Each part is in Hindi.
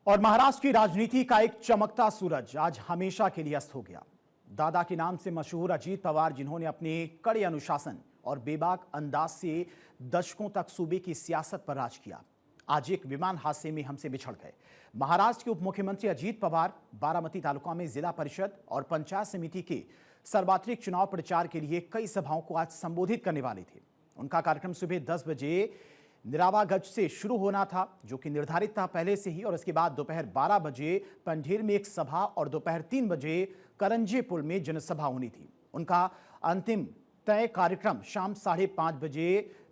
और महाराष्ट्र की राजनीति का एक चमकता सूरज आज हमेशा के लिए अस्त हो गया। दादा के नाम से मशहूर अजीत पवार, जिन्होंने अपने कड़े अनुशासन और बेबाक अंदाज से दशकों तक सूबे की सियासत पर राज किया, आज एक विमान हादसे में हमसे बिछड़ गए। महाराष्ट्र के उप मुख्यमंत्री अजीत पवार बारामती तालुका में जिला परिषद और पंचायत समिति के सर्वाधिक चुनाव प्रचार के लिए कई सभाओं को आज संबोधित करने वाले थे। उनका कार्यक्रम सुबह 10 बजे निरावागंज से शुरू होना था, जो कि निर्धारित था पहले से ही, और इसके बाद दोपहर 12 बजे पंढेर में एक सभा और दोपहर 3 बजे करंजेपुल में जनसभा होनी थी। उनका अंतिम तय कार्यक्रम शाम 5:30 बजे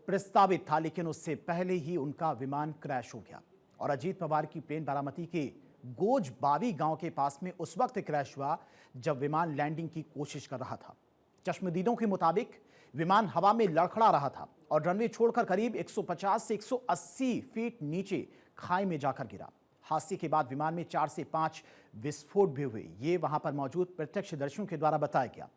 प्रस्तावित था, लेकिन उससे पहले ही उनका विमान क्रैश हो गया और अजीत पवार की प्लेन बारामती के गोजबावी गांव के पास में उस वक्त क्रैश हुआ जब विमान लैंडिंग की कोशिश कर रहा था। चश्मदीदों के मुताबिक विमान हवा में लड़खड़ा रहा था और रनवे छोड़कर करीब 150 से 180 फीट नीचे खाई में जाकर गिरा। हादसे के बाद विमान में 4 से 5 विस्फोट भी हुए, ये वहां पर मौजूद प्रत्यक्षदर्शियों के द्वारा बताया गया।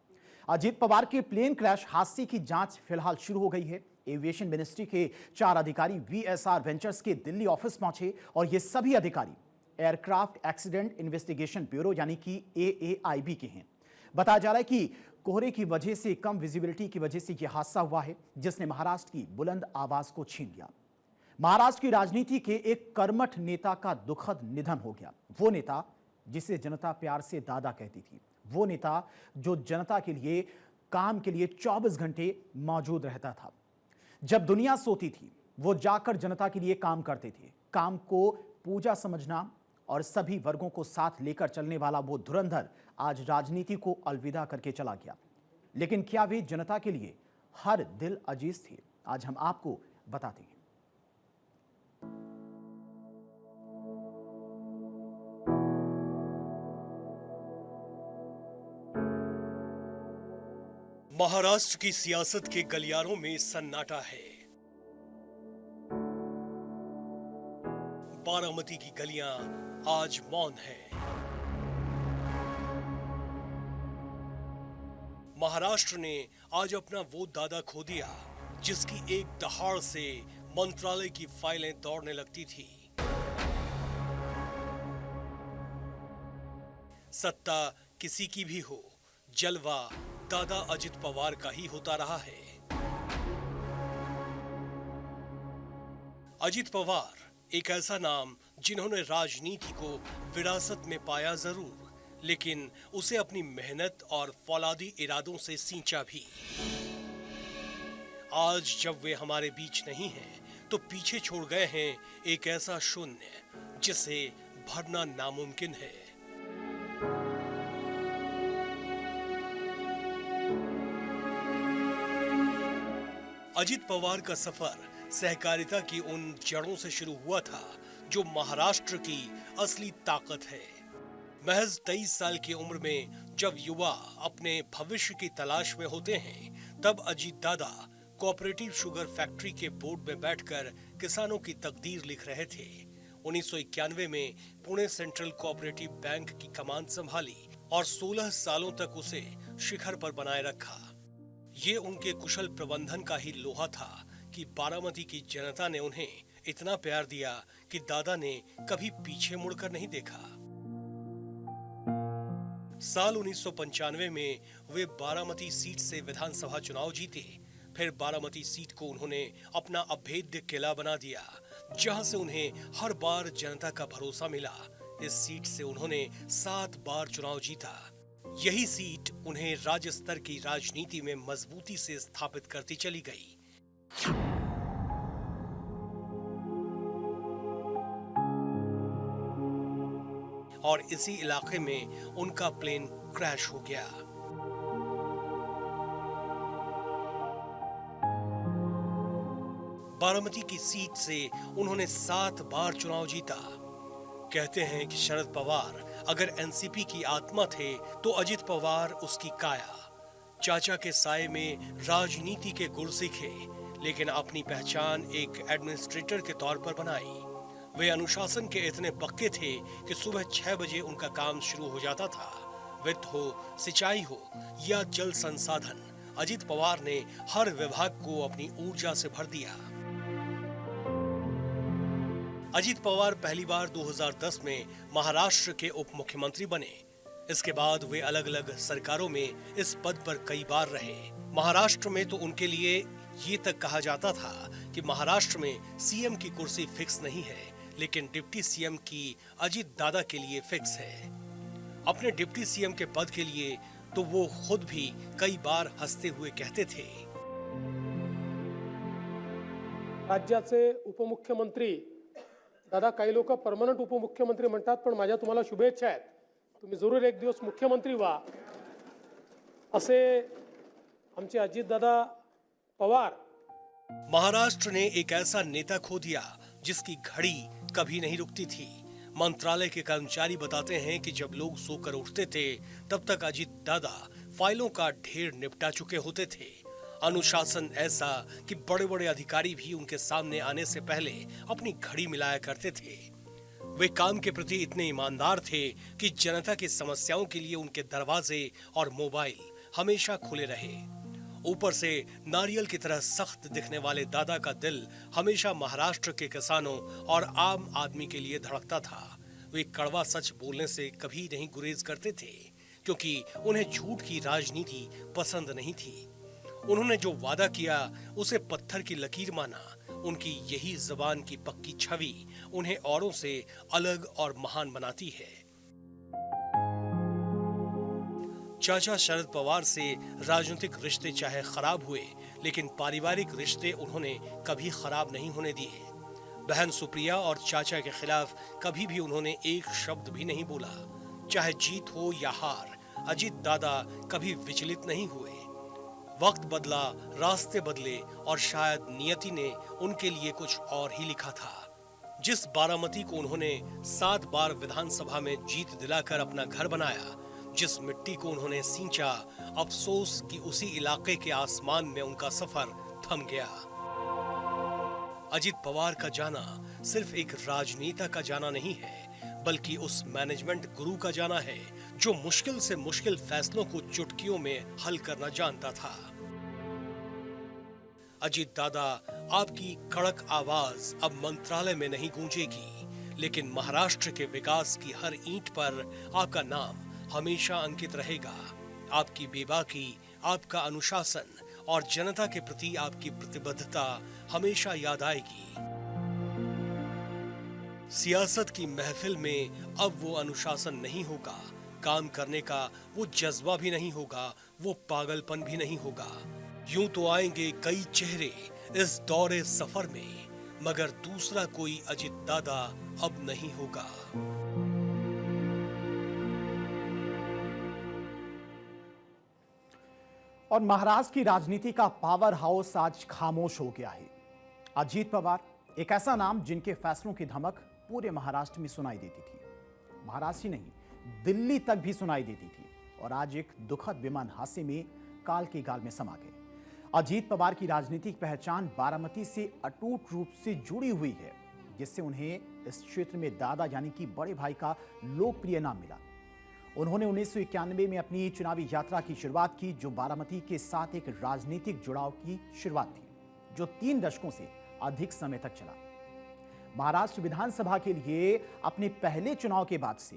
अजीत पवार के प्लेन क्रैश हादसे की जांच फिलहाल शुरू हो गई है। एविएशन मिनिस्ट्री के 4 अधिकारी वीएसआर वेंचर्स के दिल्ली ऑफिस पहुंचे और ये सभी अधिकारी एयरक्राफ्ट एक्सीडेंट इन्वेस्टिगेशन ब्यूरो यानी कि एएआईबी के हैं। बताया जा रहा है कि कोहरे की वजह से, कम विजिबिलिटी की वजह से यह हादसा हुआ है, जिसने महाराष्ट्र की बुलंद आवाज को छीन लिया। महाराष्ट्र की राजनीति के एक कर्मठ नेता का दुखद निधन हो गया। वो नेता जिसे जनता प्यार से दादा कहती थी, वो नेता जो जनता के लिए, काम के लिए 24 घंटे मौजूद रहता था। जब दुनिया सोती थी, वो जाकर जनता के लिए काम करते थे। काम को पूजा समझना और सभी वर्गों को साथ लेकर चलने वाला वो धुरंधर आज राजनीति को अलविदा करके चला गया। लेकिन क्या वे जनता के लिए हर दिल अजीज थे? आज हम आपको बताते हैं। महाराष्ट्र की सियासत के गलियारों में सन्नाटा है। बारामती की गलियां आज मौन है। महाराष्ट्र ने आज अपना वो दादा खो दिया जिसकी एक दहाड़ से मंत्रालय की फाइलें दौड़ने लगती थी। सत्ता किसी की भी हो, जलवा दादा अजित पवार का ही होता रहा है। अजित पवार एक ऐसा नाम जिन्होंने राजनीति को विरासत में पाया जरूर, लेकिन उसे अपनी मेहनत और फौलादी इरादों से सींचा भी। आज जब वे हमारे बीच नहीं हैं, तो पीछे छोड़ गए हैं एक ऐसा शून्य जिसे भरना नामुमकिन है। अजित पवार का सफर सहकारिता की उन जड़ों से शुरू हुआ था जो महाराष्ट्र की असली ताकत है। महज 23 साल की उम्र में जब युवा अपने भविष्य की तलाश में होते हैं, तब अजीत दादा कोऑपरेटिव शुगर फैक्ट्री के बोर्ड में बैठकर किसानों की तकदीर लिख रहे थे। 1991 में पुणे सेंट्रल कोऑपरेटिव बैंक की कमान संभाली और 16 सालों तक उसे शिखर पर बनाए रखा। ये उनके कुशल प्रबंधन का ही लोहा था कि बारामती की जनता ने उन्हें इतना प्यार दिया कि दादा ने कभी पीछे मुड़कर नहीं देखा। साल 1995 में वे बारामती सीट से विधानसभा चुनाव जीते। फिर बारामती सीट को उन्होंने अपना अभेद्य किला बना दिया, जहां से उन्हें हर बार जनता का भरोसा मिला। इस सीट से उन्होंने 7 बार चुनाव जीता। यही सीट उन्हें राज्य स्तर की राजनीति में मजबूती से स्थापित करती चली गई। और इसी इलाके में उनका प्लेन क्रैश हो गया। बारामती की सीट से उन्होंने 7 बार चुनाव जीता। कहते हैं कि शरद पवार अगर एनसीपी की आत्मा थे, तो अजित पवार उसकी काया। चाचा के साए में राजनीति के गुर सीखे, लेकिन अपनी पहचान एक एडमिनिस्ट्रेटर के तौर पर बनाई। वे अनुशासन के इतने पक्के थे कि सुबह 6 बजे उनका काम शुरू हो जाता था। वित्त हो, सिंचाई हो या जल संसाधन, अजित पवार ने हर विभाग को अपनी ऊर्जा से भर दिया। अजित पवार पहली बार 2010 में महाराष्ट्र के उप मुख्यमंत्री बने। इसके बाद वे अलग अलग सरकारों में इस पद पर कई बार रहे। महाराष्ट्र में तो उनके लिए ये तक कहा जाता था कि महाराष्ट्र में सीएम की कुर्सी फिक्स नहीं है, लेकिन डिप्टी सीएम की अजित दादा के लिए फिक्स है। अपने डिप्टी सीएम के पद के लिए तो वो खुद भी कई बार हंसते हुए कहते थे, राज्याचे उपमुख्यमंत्री दादा, काही लोक परमनंट उपमुख्यमंत्री म्हणतात, पण माझ्या तुम्हाला शुभेच्छा आहेत. तुम्ही जरूर एक दिवस मुख्यमंत्री व्हा असे आमचे अजित दादा पवार. महाराष्ट्र ने एक ऐसा नेता खो दिया जिसकी घड़ी कभी नहीं रुकती थी। मंत्रालय के कर्मचारी बताते हैं कि जब लोग सोकर उठते थे तब तक अजित दादा फाइलों का ढेर निपटा चुके होते थे। अनुशासन ऐसा कि बड़े बड़े अधिकारी भी उनके सामने आने से पहले अपनी घड़ी मिलाया करते थे। वे काम के प्रति इतने ईमानदार थे कि जनता की समस्याओं के लिए उनके दरवाजे और मोबाइल हमेशा खुले रहे। ऊपर से नारियल की तरह सख्त दिखने वाले दादा का दिल हमेशा महाराष्ट्र के किसानों और आम आदमी के लिए धड़कता था। वे कड़वा सच बोलने से कभी नहीं गुरेज करते थे, क्योंकि उन्हें झूठ की राजनीति पसंद नहीं थी। उन्होंने जो वादा किया उसे पत्थर की लकीर माना। उनकी यही जबान की पक्की छवि उन्हें औरों से अलग और महान बनाती है। चाचा शरद पवार से राजनीतिक रिश्ते चाहे खराब हुए, लेकिन पारिवारिक रिश्ते उन्होंने कभी खराब नहीं होने दिए। बहन सुप्रिया और चाचा के खिलाफ कभी भी उन्होंने एक शब्द भी नहीं बोला। चाहे जीत हो या हार, अजित दादा कभी विचलित नहीं हुए। वक्त बदला, रास्ते बदले और शायद नियति ने उनके लिए कुछ और ही लिखा था। जिस बारामती को उन्होंने 7 बार विधानसभा में जीत दिलाकर अपना घर बनाया, जिस मिट्टी को उन्होंने सींचा, अफसोस कि उसी इलाके के आसमान में उनका सफर थम गया। अजित पवार का जाना सिर्फ एक राजनेता का जाना नहीं है, बल्कि उस मैनेजमेंट गुरु का जाना है जो मुश्किल से मुश्किल फैसलों को चुटकियों में हल करना जानता था। अजित दादा, आपकी कड़क आवाज अब मंत्रालय में नहीं गूंजेगी, लेकिन महाराष्ट्र के विकास की हर ईंट पर आपका नाम हमेशा अंकित रहेगा। आपकी बेबाकी, आपका अनुशासन और जनता के प्रति आपकी प्रतिबद्धता हमेशा याद आएगी। सियासत की महफिल में अब वो अनुशासन नहीं होगा, काम करने का वो जज्बा भी नहीं होगा, वो पागलपन भी नहीं होगा। यूं तो आएंगे कई चेहरे इस दौरे सफर में, मगर दूसरा कोई अजित दादा अब नहीं होगा। और महाराष्ट्र की राजनीति का पावर हाउस आज खामोश हो गया है। अजित पवार एक ऐसा नाम जिनके फैसलों की धमक पूरे महाराष्ट्र में सुनाई देती थी। महाराष्ट्र ही नहीं, दिल्ली तक भी सुनाई देती थी, और आज एक दुखद विमान हादसे में काल के गाल में समा गए। अजित पवार की राजनीतिक पहचान बारामती से अटूट रूप से जुड़ी हुई है, जिससे उन्हें इस क्षेत्र में दादा यानी कि बड़े भाई का लोकप्रिय नाम मिला। उन्होंने 1991 में अपनी चुनावी यात्रा की शुरुआत की, जो बारामती के साथ एक राजनीतिक जुड़ाव की शुरुआत थी, जो 3 दशकों से अधिक समय तक चला। महाराष्ट्र विधानसभा के लिए अपने पहले चुनाव के बाद से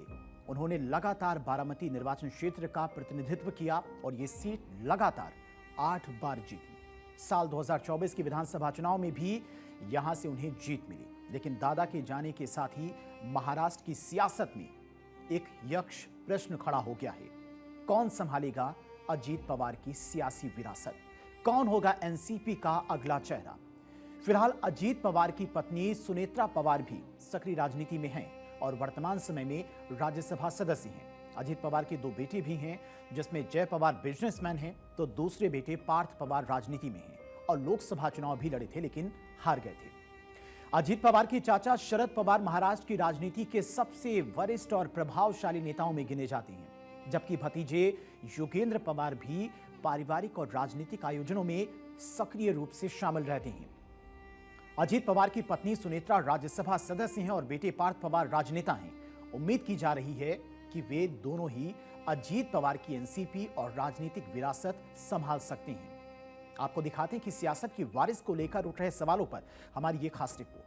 उन्होंने लगातार बारामती निर्वाचन क्षेत्र का प्रतिनिधित्व किया और ये सीट लगातार 8 बार जीती। साल 2024 के विधानसभा चुनाव में भी यहां से उन्हें जीत मिली, लेकिन दादा के जाने के साथ ही महाराष्ट्र की सियासत में एक यक्ष प्रश्न खड़ा हो गया है। कौन संभालेगा अजित पवार की सियासी विरासत? कौन होगा एनसीपी का अगला चेहरा? फिलहाल अजित पवार की पत्नी सुनेत्रा पवार भी सक्रिय राजनीति में हैं और वर्तमान समय में राज्यसभा सदस्य हैं। अजित पवार के 2 बेटे भी हैं, जिसमें जय पवार बिजनेसमैन हैं तो दूसरे बेटे पार्थ पवार राजनीति में हैं और लोकसभा चुनाव भी लड़े थे, लेकिन हार गए थे। अजित पवार के चाचा शरद पवार महाराष्ट्र की राजनीति के सबसे वरिष्ठ और प्रभावशाली नेताओं में गिने जाते हैं, जबकि भतीजे योगेंद्र पवार भी पारिवारिक और राजनीतिक आयोजनों में सक्रिय रूप से शामिल रहते हैं। अजित पवार की पत्नी सुनेत्रा राज्यसभा सदस्य हैं और बेटे पार्थ पवार राजनेता हैं। उम्मीद की जा रही है कि वे दोनों ही अजित पवार की एनसीपी और राजनीतिक विरासत संभाल सकते हैं। आपको दिखाते हैं कि सियासत की वारिस को लेकर उठ रहे सवालों पर हमारी ये खास रिपोर्ट।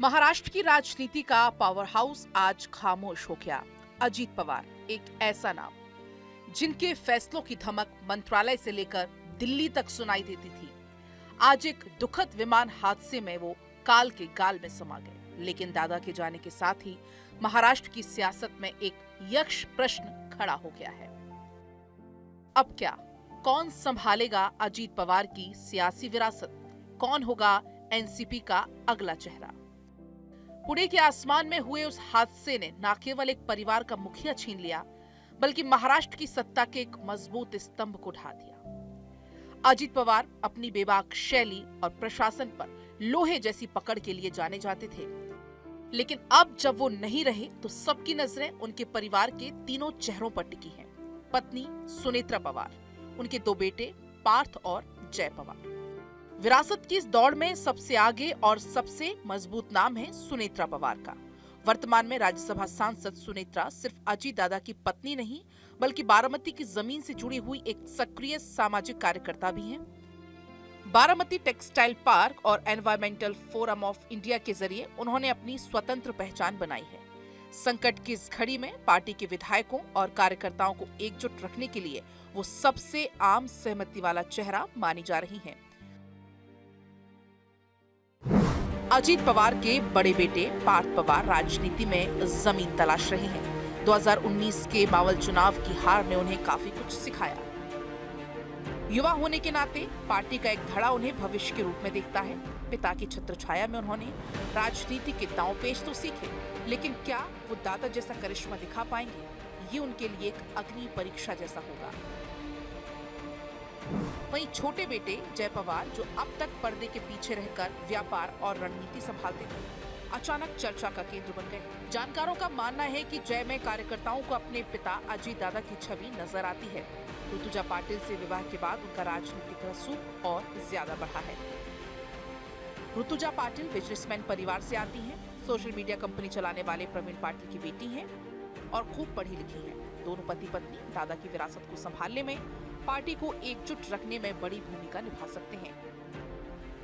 महाराष्ट्र की राजनीति का पावर हाउस आज खामोश हो गया। अजीत पवार एक ऐसा नाम जिनके फैसलों की धमक मंत्रालय से लेकर दिल्ली तक सुनाई देती थी, आज एक दुखद विमान हादसे में वो काल के गाल में समा गए। लेकिन दादा के जाने के साथ ही महाराष्ट्र की सियासत में एक यक्ष प्रश्न खड़ा हो गया है। अब क्या, कौन संभालेगा अजीत पवार की सियासी विरासत? कौन होगा एनसीपी का अगला चेहरा? पुणे के आसमान में हुए उस हादसे ने न केवल एक परिवार का मुखिया छीन लिया, बल्कि महाराष्ट्र की सत्ता के एक मजबूत स्तंभ को ढा दिया। अजीत पवार अपनी बेबाक शैली और प्रशासन पर लोहे जैसी पकड़ के लिए जाने जाते थे, लेकिन अब जब वो नहीं रहे तो सबकी नजरें उनके परिवार के तीनों चेहरों पर टिकी हैं। पत्नी सुनेत्रा पवार, उनके दो बेटे पार्थ और जय पवार। विरासत की इस दौड़ में सबसे आगे और सबसे मजबूत नाम है सुनेत्रा पवार का। वर्तमान में राज्यसभा सांसद सुनेत्रा सिर्फ अजीत दादा की पत्नी नहीं, बल्कि बारामती की जमीन से जुड़ी हुई एक सक्रिय सामाजिक कार्यकर्ता भी हैं। बारामती टेक्सटाइल पार्क और एनवायरमेंटल फोरम ऑफ इंडिया के जरिए उन्होंने अपनी स्वतंत्र पहचान बनाई है। संकट की इस घड़ी में पार्टी के विधायकों और कार्यकर्ताओं को एकजुट रखने के लिए वो सबसे आम सहमति वाला चेहरा मानी जा रही हैं। अजीत पवार के बड़े बेटे पार्थ पवार राजनीति में जमीन तलाश रहे हैं। 2019 के बावल चुनाव की हार ने उन्हें काफी कुछ सिखाया। युवा होने के नाते पार्टी का एक धड़ा उन्हें भविष्य के रूप में देखता है। पिता की छत्रछाया में उन्होंने राजनीति के दांवपेच तो सीखे, लेकिन क्या वो दादा जैसा करिश्मा दिखा पाएंगे? ये उनके लिए एक अग्नि परीक्षा जैसा होगा। वहीं छोटे बेटे जय पवार, जो अब तक पर्दे के पीछे रहकर व्यापार और रणनीति संभालते थे, अचानक चर्चा का केंद्र बन गए। जानकारों का मानना है कि जय में कार्यकर्ताओं को अपने पिता अजीत दादा की छवि नजर आती है। ऋतुजा पाटिल से विवाह के बाद उनका राजनीतिक रसूख और ज्यादा बढ़ा है। ऋतुजा पाटिल बिजनेसमैन परिवार से आती हैं, सोशल मीडिया कंपनी चलाने वाले प्रवीण पाटिल की बेटी हैं और खूब पढ़ी लिखी हैं। दोनों पति पत्नी दादा की विरासत को संभालने में, पार्टी को एकजुट रखने में बड़ी भूमिका निभा सकते हैं।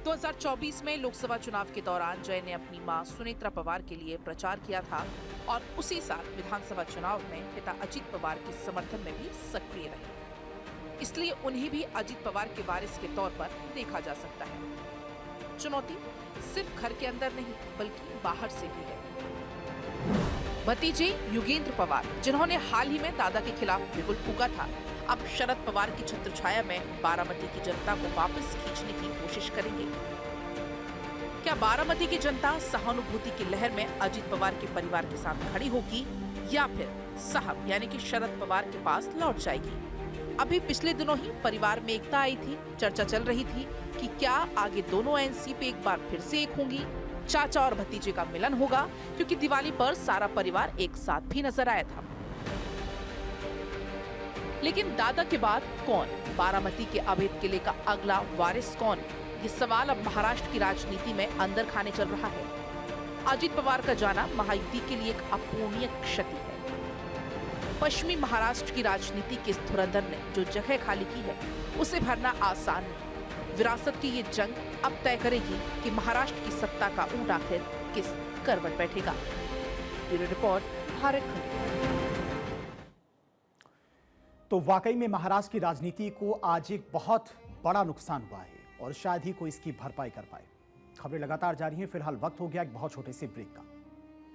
2024 में लोकसभा चुनाव के दौरान जय ने अपनी मां सुनेत्रा पवार के लिए प्रचार किया था और उसी साल विधानसभा चुनाव में पिता अजीत पवार के समर्थन में भी सक्रिय रहे। इसलिए उन्हें भी अजीत पवार के वारिस के तौर पर देखा जा सकता है। चुनौती सिर्फ घर के अंदर नहीं, बल्कि बाहर से भी है। भतीजे युगेंद्र पवार, जिन्होंने हाल ही में दादा के खिलाफ बिगुल फूंका था, अब शरद पवार की छत्रछाया में बारामती की जनता को वापस खींचने की कोशिश करेंगे। क्या बारामती की जनता सहानुभूति की लहर में अजीत पवार के परिवार के साथ खड़ी होगी या फिर साहब यानी कि शरद पवार के पास लौट जाएगी? अभी पिछले दिनों ही परिवार में एकता आई थी। चर्चा चल रही थी कि क्या आगे दोनों एनसीपी एक बार फिर से एक होंगी, चाचा और भतीजे का मिलन होगा, क्योंकि दिवाली पर सारा परिवार एक साथ भी नजर आया था। लेकिन दादा के बाद कौन? बारामती के अवैध किले का अगला वारिस कौन? ये सवाल अब महाराष्ट्र की राजनीति में अंदर खाने चल रहा है। अजीत पवार का जाना महायुति के लिए एक अपूरणीय क्षति है। पश्चिमी महाराष्ट्र की राजनीति के इस धुरंधर ने जो जगह खाली की है, उसे भरना आसान नहीं। विरासत की ये जंग अब तय करेगी कि महाराष्ट्र की सत्ता का ऊंट आखिर किस करवट बैठेगा। ब्यूरो रिपोर्ट, भारत खंड। तो वाकई में महाराष्ट्र की राजनीति को आज एक बहुत बड़ा नुकसान हुआ है और शायद ही कोई इसकी भरपाई कर पाए। खबरें लगातार जारी हैं। फिलहाल वक्त हो गया एक बहुत छोटे से ब्रेक का।